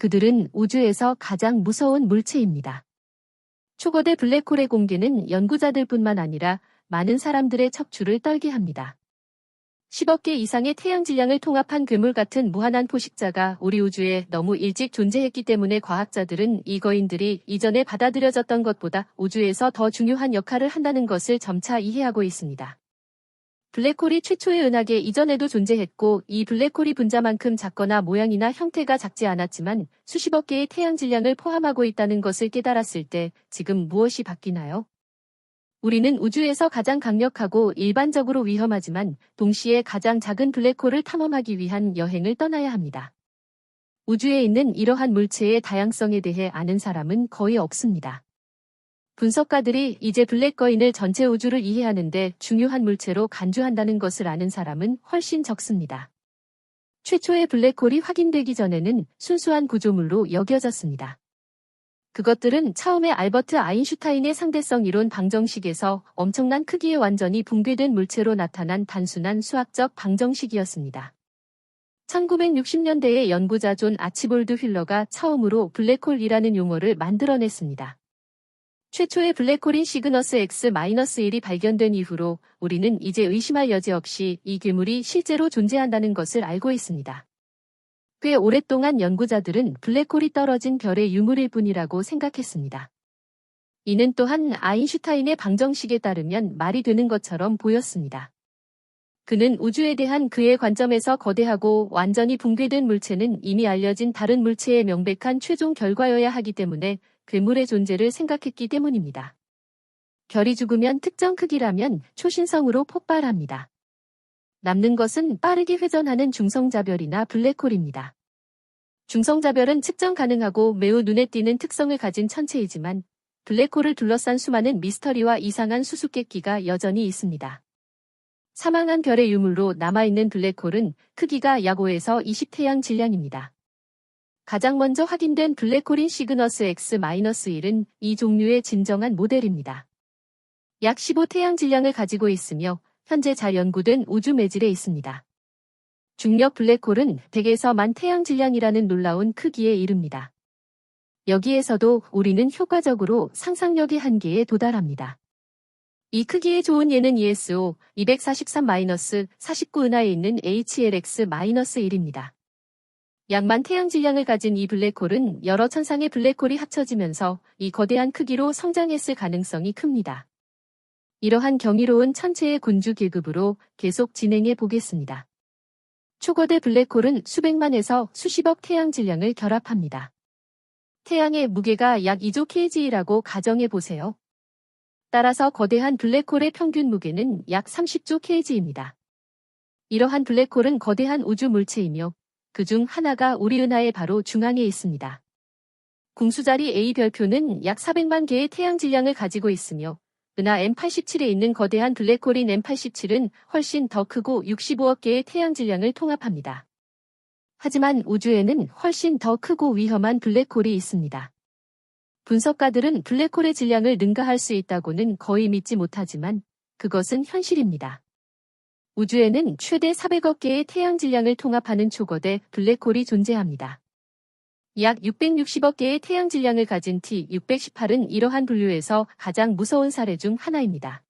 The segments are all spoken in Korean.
그들은 우주에서 가장 무서운 물체입니다. 초거대 블랙홀의 공개는 연구자들뿐만 아니라 많은 사람들의 척추를 떨게 합니다. 10억 개 이상의 태양 질량을 통합한 괴물 같은 무한한 포식자가 우리 우주에 너무 일찍 존재했기 때문에 과학자들은 이 거인들이 이전에 받아들여졌던 것보다 우주에서 더 중요한 역할을 한다는 것을 점차 이해하고 있습니다. 블랙홀이 최초의 은하계 이전에도 존재했고 이 블랙홀이 분자만큼 작거나 모양이나 형태가 작지 않았지만 수십억 개의 태양 질량을 포함하고 있다는 것을 깨달았을 때 지금 무엇이 바뀌나요? 우리는 우주에서 가장 강력하고 일반적으로 위험하지만 동시에 가장 작은 블랙홀을 탐험하기 위한 여행을 떠나야 합니다. 우주에 있는 이러한 물체의 다양성에 대해 아는 사람은 거의 없습니다. 분석가들이 이제 블랙거인을 전체 우주를 이해하는데 중요한 물체로 간주한다는 것을 아는 사람은 훨씬 적습니다. 최초의 블랙홀이 확인되기 전에는 순수한 구조물로 여겨졌습니다. 그것들은 처음에 알버트 아인슈타인의 상대성 이론 방정식에서 엄청난 크기의 완전히 붕괴된 물체로 나타난 단순한 수학적 방정식이었습니다. 1960년대에 연구자 존 아치볼드 휠러가 처음으로 블랙홀이라는 용어를 만들어냈습니다. 최초의 블랙홀인 시그너스 X-1이 발견된 이후로 우리는 이제 의심할 여지 없이 이 괴물이 실제로 존재한다는 것을 알고 있습니다. 꽤 오랫동안 연구자들은 블랙홀이 떨어진 별의 유물일 뿐이라고 생각했습니다. 이는 또한 아인슈타인의 방정식에 따르면 말이 되는 것처럼 보였습니다. 그는 우주에 대한 그의 관점에서 거대하고 완전히 붕괴된 물체는 이미 알려진 다른 물체의 명백한 최종 결과여야 하기 때문에 괴물의 존재를 생각했기 때문입니다. 별이 죽으면 특정 크기라면 초신성으로 폭발합니다. 남는 것은 빠르게 회전하는 중성자별이나 블랙홀입니다. 중성자별은 측정 가능하고 매우 눈에 띄는 특성을 가진 천체이지만 블랙홀을 둘러싼 수많은 미스터리와 이상한 수수께끼가 여전히 있습니다. 사망한 별의 유물로 남아있는 블랙홀은 크기가 약 5에서 20태양 질량입니다. 가장 먼저 확인된 블랙홀인 시그너스 X-1은 이 종류의 진정한 모델입니다. 약 15태양 질량을 가지고 있으며 현재 잘 연구된 우주 매질에 있습니다. 중력 블랙홀은 100에서 10,000 태양 질량이라는 놀라운 크기에 이릅니다. 여기에서도 우리는 효과적으로 상상력의 한계에 도달합니다. 이 크기의 좋은 예는 ESO 243-49 은하에 있는 HLX-1입니다. 약 10,000 태양 질량을 가진 이 블랙홀은 여러 천상의 블랙홀이 합쳐지면서 이 거대한 크기로 성장했을 가능성이 큽니다. 이러한 경이로운 천체의 군주 계급으로 계속 진행해 보겠습니다. 초거대 블랙홀은 수백만에서 수십억 태양 질량을 결합합니다. 태양의 무게가 약 2조 kg라고 가정해 보세요. 따라서 거대한 블랙홀의 평균 무게는 약 30조 kg입니다. 이러한 블랙홀은 거대한 우주 물체이며 그중 하나가 우리 은하의 바로 중앙에 있습니다. 궁수자리 A 별표는 약 400만 개의 태양 질량을 가지고 있으며 은하 M87에 있는 거대한 블랙홀인 M87은 훨씬 더 크고 65억 개의 태양 질량을 통합합니다. 하지만 우주에는 훨씬 더 크고 위험한 블랙홀이 있습니다. 분석가들은 블랙홀의 질량을 능가할 수 있다고는 거의 믿지 못하지만 그것은 현실입니다. 우주에는 최대 400억 개의 태양 질량을 통합하는 초거대 블랙홀이 존재합니다. 약 660억 개의 태양 질량을 가진 T618은 이러한 분류에서 가장 무서운 사례 중 하나입니다.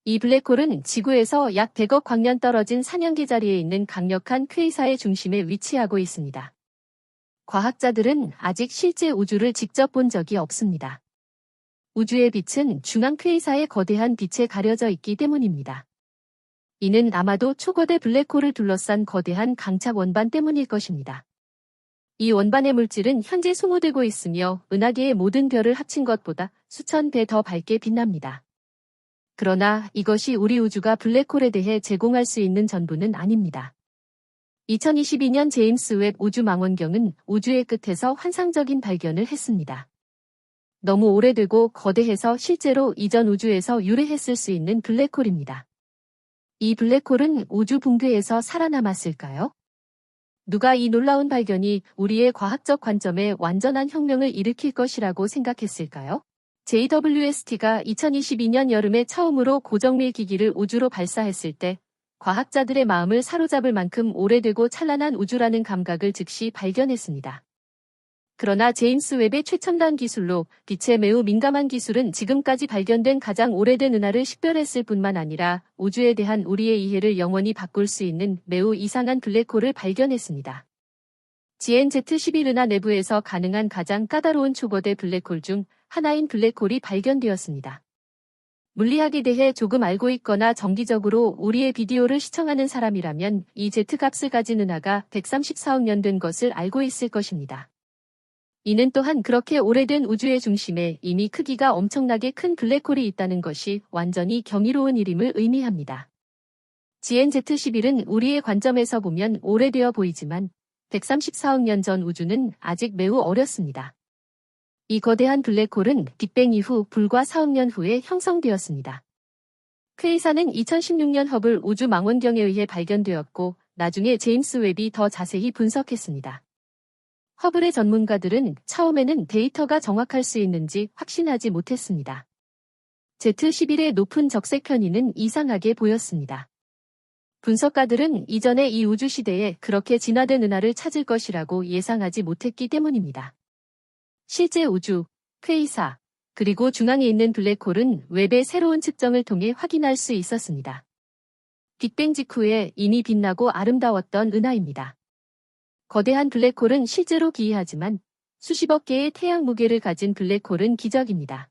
이 블랙홀은 지구에서 약 100억 광년 떨어진 사냥개 자리에 있는 강력한 퀘이사의 중심에 위치하고 있습니다. 과학자들은 아직 실제 우주를 직접 본 적이 없습니다. 우주의 빛은 중앙 퀘이사의 거대한 빛에 가려져 있기 때문입니다. 이는 아마도 초거대 블랙홀을 둘러싼 거대한 강착 원반 때문일 것입니다. 이 원반의 물질은 현재 소모되고 있으며 은하계의 모든 별을 합친 것보다 수천 배 더 밝게 빛납니다. 그러나 이것이 우리 우주가 블랙홀에 대해 제공할 수 있는 전부는 아닙니다. 2022년 제임스 웹 우주망원경은 우주의 끝에서 환상적인 발견을 했습니다. 너무 오래되고 거대해서 실제로 이전 우주에서 유래했을 수 있는 블랙홀입니다. 이 블랙홀은 우주 붕괴에서 살아남았을까요? 누가 이 놀라운 발견이 우리의 과학적 관점에 완전한 혁명을 일으킬 것이라고 생각했을까요? JWST가 2022년 여름에 처음으로 고정밀 기기를 우주로 발사했을 때 과학자들의 마음을 사로잡을 만큼 오래되고 찬란한 우주라는 감각을 즉시 발견했습니다. 그러나 제임스 웹의 최첨단 기술로 빛에 매우 민감한 기술은 지금까지 발견된 가장 오래된 은하를 식별했을 뿐만 아니라 우주에 대한 우리의 이해를 영원히 바꿀 수 있는 매우 이상한 블랙홀을 발견했습니다. GNZ11 은하 내부에서 가능한 가장 까다로운 초거대 블랙홀 중 하나인 블랙홀이 발견되었습니다. 물리학에 대해 조금 알고 있거나 정기적으로 우리의 비디오를 시청하는 사람이라면 이 Z값을 가진 은하가 134억 년 된 것을 알고 있을 것입니다. 이는 또한 그렇게 오래된 우주의 중심에 이미 크기가 엄청나게 큰 블랙홀이 있다는 것이 완전히 경이로운 일임을 의미합니다. GNZ11은 우리의 관점에서 보면 오래되어 보이지만 134억 년 전 우주는 아직 매우 어렸습니다. 이 거대한 블랙홀은 빅뱅 이후 불과 4억 년 후에 형성되었습니다. 퀘이사는 2016년 허블 우주 망원경에 의해 발견되었고 나중에 제임스 웹이 더 자세히 분석했습니다. 허블의 전문가들은 처음에는 데이터가 정확할 수 있는지 확신하지 못했습니다. Z11의 높은 적색 편의는 이상하게 보였습니다. 분석가들은 이전에 이 우주 시대에 그렇게 진화된 은하를 찾을 것이라고 예상하지 못했기 때문입니다. 실제 우주, 퀘이사, 그리고 중앙에 있는 블랙홀은 웹의 새로운 측정을 통해 확인할 수 있었습니다. 빅뱅 직후에 이미 빛나고 아름다웠던 은하입니다. 거대한 블랙홀은 실제로 기이하지만 수십억 개의 태양 무게를 가진 블랙홀은 기적입니다.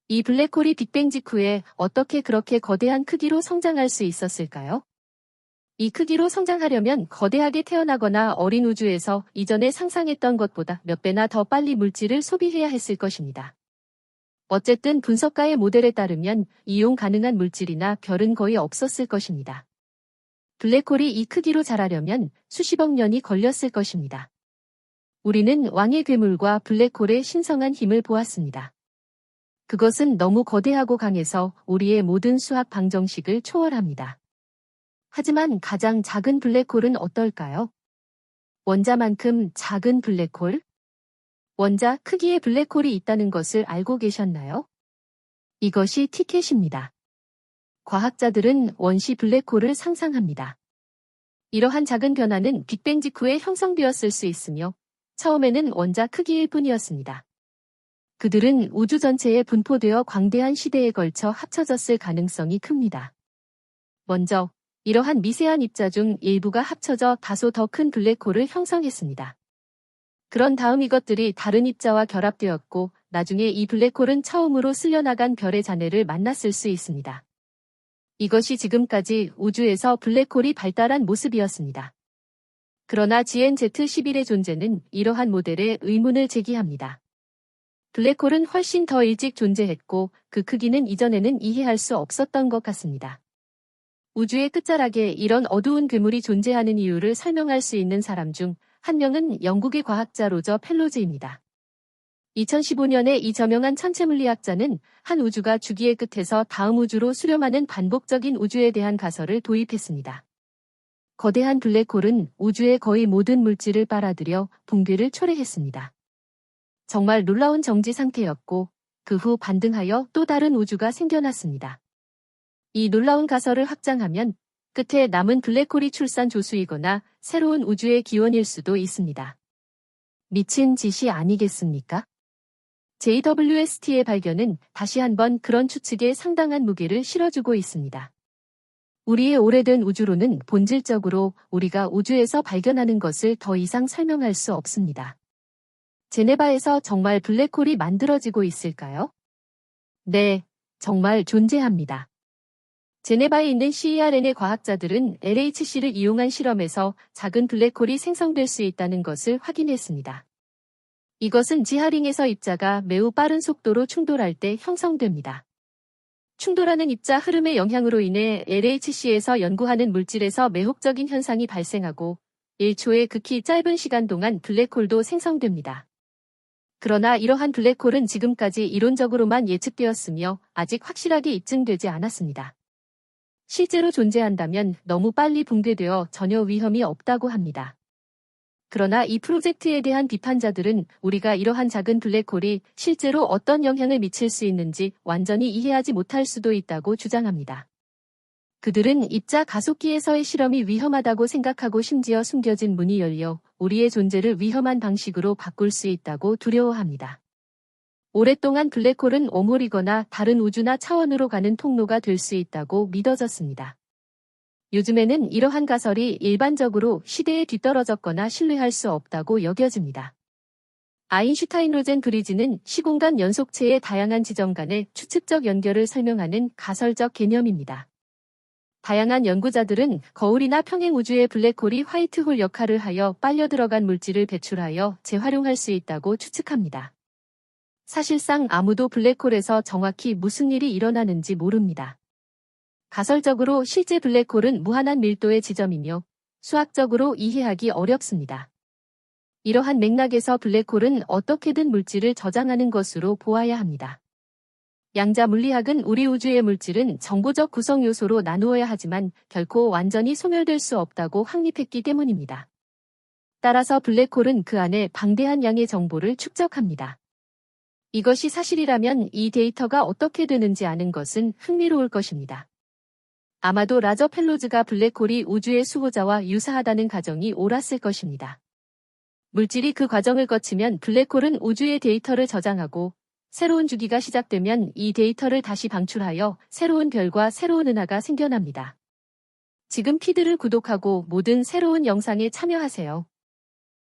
이 블랙홀이 빅뱅 직후에 어떻게 그렇게 거대한 크기로 성장할 수 있었을까요? 이 크기로 성장하려면 거대하게 태어나거나 어린 우주에서 이전에 상상했던 것보다 몇 배나 더 빨리 물질을 소비해야 했을 것입니다. 어쨌든 분석가의 모델에 따르면 이용 가능한 물질이나 별은 거의 없었을 것입니다. 블랙홀이 이 크기로 자라려면 수십억 년이 걸렸을 것입니다. 우리는 왕의 괴물과 블랙홀의 신성한 힘을 보았습니다. 그것은 너무 거대하고 강해서 우리의 모든 수학 방정식을 초월합니다. 하지만 가장 작은 블랙홀은 어떨까요? 원자만큼 작은 블랙홀? 원자 크기의 블랙홀이 있다는 것을 알고 계셨나요? 이것이 티켓입니다. 과학자들은 원시 블랙홀을 상상합니다. 이러한 작은 변화는 빅뱅 직후에 형성되었을 수 있으며 처음에는 원자 크기일 뿐이었습니다. 그들은 우주 전체에 분포되어 광대한 시대에 걸쳐 합쳐졌을 가능성이 큽니다. 먼저 이러한 미세한 입자 중 일부가 합쳐져 다소 더 큰 블랙홀을 형성했습니다. 그런 다음 이것들이 다른 입자와 결합되었고 나중에 이 블랙홀은 처음으로 쓸려나간 별의 잔해를 만났을 수 있습니다. 이것이 지금까지 우주에서 블랙홀이 발달한 모습이었습니다. 그러나 GNZ11의 존재는 이러한 모델에 의문을 제기합니다. 블랙홀은 훨씬 더 일찍 존재했고 그 크기는 이전에는 이해할 수 없었던 것 같습니다. 우주의 끝자락에 이런 어두운 괴물이 존재하는 이유를 설명할 수 있는 사람 중 한 명은 영국의 과학자 로저 펠로즈입니다. 2015년에 이 저명한 천체물리학자는 한 우주가 주기의 끝에서 다음 우주로 수렴하는 반복적인 우주에 대한 가설을 도입했습니다. 거대한 블랙홀은 우주의 거의 모든 물질을 빨아들여 붕괴를 초래했습니다. 정말 놀라운 정지 상태였고 그 후 반등하여 또 다른 우주가 생겨났습니다. 이 놀라운 가설을 확장하면 끝에 남은 블랙홀이 출산 조수이거나 새로운 우주의 기원일 수도 있습니다. 미친 짓이 아니겠습니까? JWST의 발견은 다시 한번 그런 추측에 상당한 무게를 실어주고 있습니다. 우리의 오래된 우주론은 본질적으로 우리가 우주에서 발견하는 것을 더 이상 설명할 수 없습니다. 제네바에서 정말 블랙홀이 만들어지고 있을까요? 네, 정말 존재합니다. 제네바에 있는 CERN의 과학자들은 LHC를 이용한 실험에서 작은 블랙홀이 생성될 수 있다는 것을 확인했습니다. 이것은 지하링에서 입자가 매우 빠른 속도로 충돌할 때 형성됩니다. 충돌하는 입자 흐름의 영향으로 인해 LHC에서 연구하는 물질에서 매혹적인 현상이 발생하고 1초의 극히 짧은 시간 동안 블랙홀도 생성됩니다. 그러나 이러한 블랙홀은 지금까지 이론적으로만 예측되었으며 아직 확실하게 입증되지 않았습니다. 실제로 존재한다면 너무 빨리 붕괴되어 전혀 위험이 없다고 합니다. 그러나 이 프로젝트에 대한 비판자들은 우리가 이러한 작은 블랙홀이 실제로 어떤 영향을 미칠 수 있는지 완전히 이해하지 못할 수도 있다고 주장합니다. 그들은 입자 가속기에서의 실험이 위험하다고 생각하고 심지어 숨겨진 문이 열려 우리의 존재를 위험한 방식으로 바꿀 수 있다고 두려워합니다. 오랫동안 블랙홀은 웜홀이거나 다른 우주나 차원으로 가는 통로가 될 수 있다고 믿어졌습니다. 요즘에는 이러한 가설이 일반적으로 시대에 뒤떨어졌거나 신뢰할 수 없다고 여겨집니다. 아인슈타인-로젠 브리지는 시공간 연속체의 다양한 지점 간의 추측적 연결을 설명하는 가설적 개념입니다. 다양한 연구자들은 거울이나 평행 우주의 블랙홀이 화이트홀 역할을 하여 빨려 들어간 물질을 배출하여 재활용할 수 있다고 추측합니다. 사실상 아무도 블랙홀에서 정확히 무슨 일이 일어나는지 모릅니다. 가설적으로 실제 블랙홀은 무한한 밀도의 지점이며 수학적으로 이해하기 어렵습니다. 이러한 맥락에서 블랙홀은 어떻게든 물질을 저장하는 것으로 보아야 합니다. 양자 물리학은 우리 우주의 물질은 정보적 구성 요소로 나누어야 하지만 결코 완전히 소멸될 수 없다고 확립했기 때문입니다. 따라서 블랙홀은 그 안에 방대한 양의 정보를 축적합니다. 이것이 사실이라면 이 데이터가 어떻게 되는지 아는 것은 흥미로울 것입니다. 아마도 라저 펠로즈가 블랙홀이 우주의 수호자와 유사하다는 가정이 옳았을 것입니다. 물질이 그 과정을 거치면 블랙홀은 우주의 데이터를 저장하고 새로운 주기가 시작되면 이 데이터를 다시 방출하여 새로운 별과 새로운 은하가 생겨납니다. 지금 피드를 구독하고 모든 새로운 영상에 참여하세요.